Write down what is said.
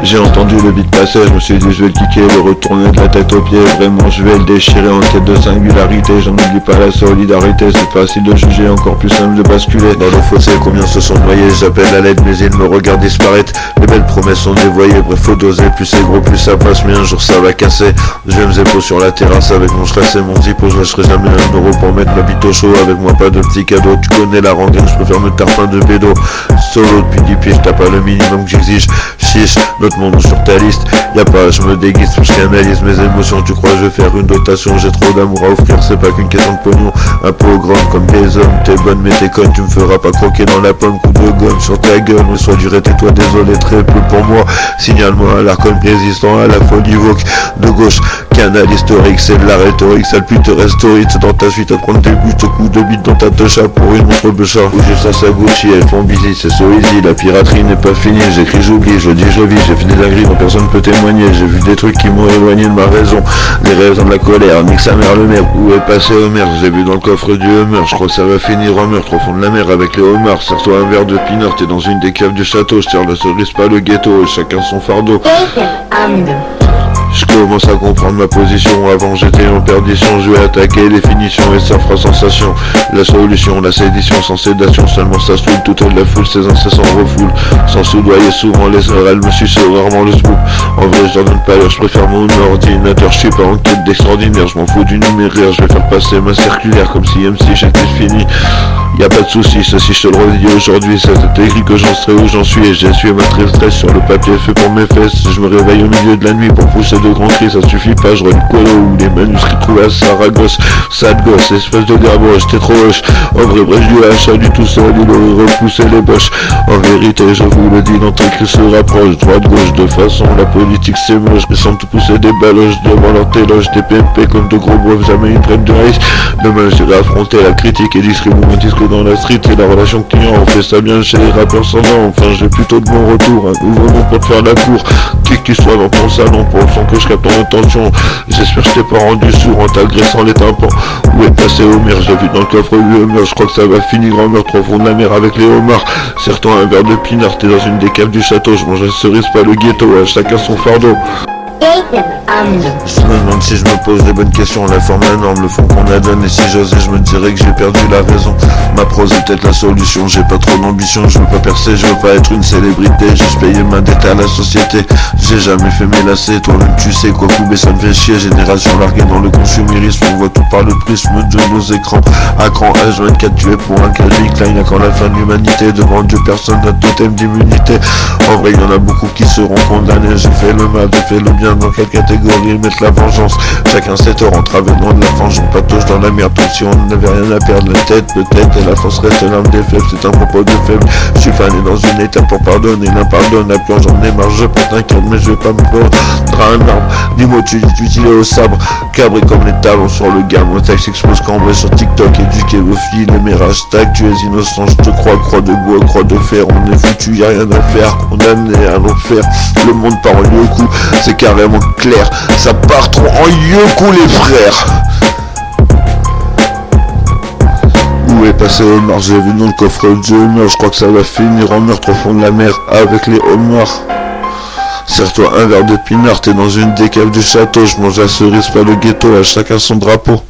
J'ai entendu le beat passer, je me suis dit je vais le kicker, le retourner de la tête aux pieds. Vraiment je vais le déchirer en quête de singularité. J'en oublie pas la solidarité, c'est facile de juger, encore plus simple de basculer dans le fossé. Combien se sont noyés, j'appelle à l'aide mais ils me regardent disparaître. Les belles promesses sont dévoyées, bref faut doser. Plus c'est gros plus ça passe, mais un jour ça va casser. Je vais me zépo sur la terrasse avec mon stress et mon zippo. Je lâcherai jamais un euro pour mettre ma bite au chaud. Avec moi pas de petits cadeaux, tu connais la rengaine, je préfère me tarpin de bédo. Solo depuis 10 pieds, t'as pas le minimum que j'exige. Chiche, notre monde sur ta liste. Y'a pas, je me déguise, je canalise mes émotions. Tu crois je vais faire une dotation, j'ai trop d'amour à offrir, c'est pas qu'une question de pognon. Un peu grand comme des hommes, t'es bonne mais t'es conne. Tu me feras pas croquer dans la pomme, coup de gomme sur ta gueule. Mais sois dur et tais-toi, désolé, très peu pour moi. Signale-moi à l'arcon résistant à la folie woke. De gauche, canal historique, c'est de la rhétorique. Sale pute restaurite dans ta suite à prendre des buts au coup de bite dans ta techa pour une montre becha. Ou juste à sa Gucci, elles font busy, c'est so easy. La piraterie n'est pas finie, j'écris j'oublie, je dis je vis. J'ai fait des dingueries dont personne peut témoigner. J'ai vu des trucs qui m'ont éloigné de ma raison. Les raisons de la colère, nique sa mère le maire. Où est passé Homer? J'ai vu dans le coffre du Hummer. Je crois que ça va finir en meurtre au fond de la mer avec les homards. Serre-toi un verre de pinard, t'es dans une des caves du château. Je tire la cerise pas le ghetto, chacun son fardeau. Je commence à comprendre ma position. Avant j'étais en perdition, je vais attaquer les finitions et ça fera sensation. La solution, la sédition sans sédation. Seulement ça saoule toute la foule, ces incessants refoulent. Sans soudoyer souvent les heures, elle me suce rarement le scoop. En vrai je leur donne pas l'heure, je préfère mon ordinateur. Je suis pas en quête d'extraordinaire, je m'en fous du numéraire. Je vais faire passer ma circulaire comme si MC j'étais fini. Y'a pas de soucis, ceci je te le redis aujourd'hui. C'est écrit que j'en serai où j'en suis. Et j'ai essuyé ma tristesse sur le papier fait pour mes fesses. Je me réveille au milieu de la nuit pour pousser de grands cris. Ça suffit pas, je relis Colo ou les manuscrits trouvés à Saragosse. Sale gosse, espèce de garboche, t'es trop hoche. En vrai bref du achat du tout seul, il aurait repoussé les boches. En vérité je vous le dis, notre écrit se rapproche. Droite gauche de façon, la politique c'est moche. Mais sans tout pousser des baloches devant leur téloge. Des PMP comme de gros brefs, jamais ils prennent de risque. Demain j'irai affronter la critique et distribuer mon disque dans la street. Et la relation client, on fait ça bien chez les rappeurs sans nom. Enfin j'ai plutôt de bon retour, un nouveau nom pour te faire la cour. Qui que tu sois dans ton salon pour le son que je capte ton attention. J'espère que je t'ai pas rendu sourd en t'agressant les tympans. Où est passé Homer? J'ai vu dans le coffre du Hummer. Je crois que ça va finir en meurtre au fond de la mer avec les homards. Serre-toi un verre de pinard, t'es dans une des caves du château. Je mange la cerise pas le ghetto, à chacun son fardeau. Je me demande si je me pose des bonnes questions. La forme, la norme, le fond qu'on a donné. Si j'osais je me dirais que j'ai perdu la raison. Ma prose est peut-être la solution. J'ai pas trop d'ambition, je veux pas percer, je veux pas être une célébrité. Juste payer ma dette à la société. J'ai jamais fait mes lacets, toi-même tu sais quoi couper ça me fait chier. Génération larguée dans le consumérisme. On voit tout par le prisme de nos écrans. À cran H24 tué pour un Calvin Klein. À quand la fin de l'humanité? Devant Dieu personne n'a totem d'immunité. En vrai y'en a beaucoup qui seront condamnés. J'ai fait le mal, j'ai fait le bien. Dans quelle catégorie mettre la vengeance? Chacun sait te rendre venant de la vengeance. Patauge dans la merde, comme si on n'avait rien à perdre. La tête peut-être, et la force reste l'arme des faibles. C'est un propos de faible. Je suis fané dans une étape pour pardonner l'impardonnable. Quand j'en ai marre, je pète un câble, mais je vais pas me prendre un arbre. Dis-moi tu tiré au sabre, cabré comme les talons sur le gars. Mon texte explose cambré sur TikTok. Éduqué au fil et mes hashtags. Tu es innocent, je te crois, croix de bois, croix de fer. On est foutu, y'a rien à faire. Condamné à l'enfer. Le monde part en yoku, c'est carrément clair, ça part trop en yoku les frères. Où est passé Omar? J'ai vu dans le coffre du Hummer. Je crois que ça va finir en meurtre au fond de la mer avec les homards. Serre-toi un verre de pinard, t'es dans une des caves du château. Je mange la cerise pas le ghetto, à chacun son drapeau.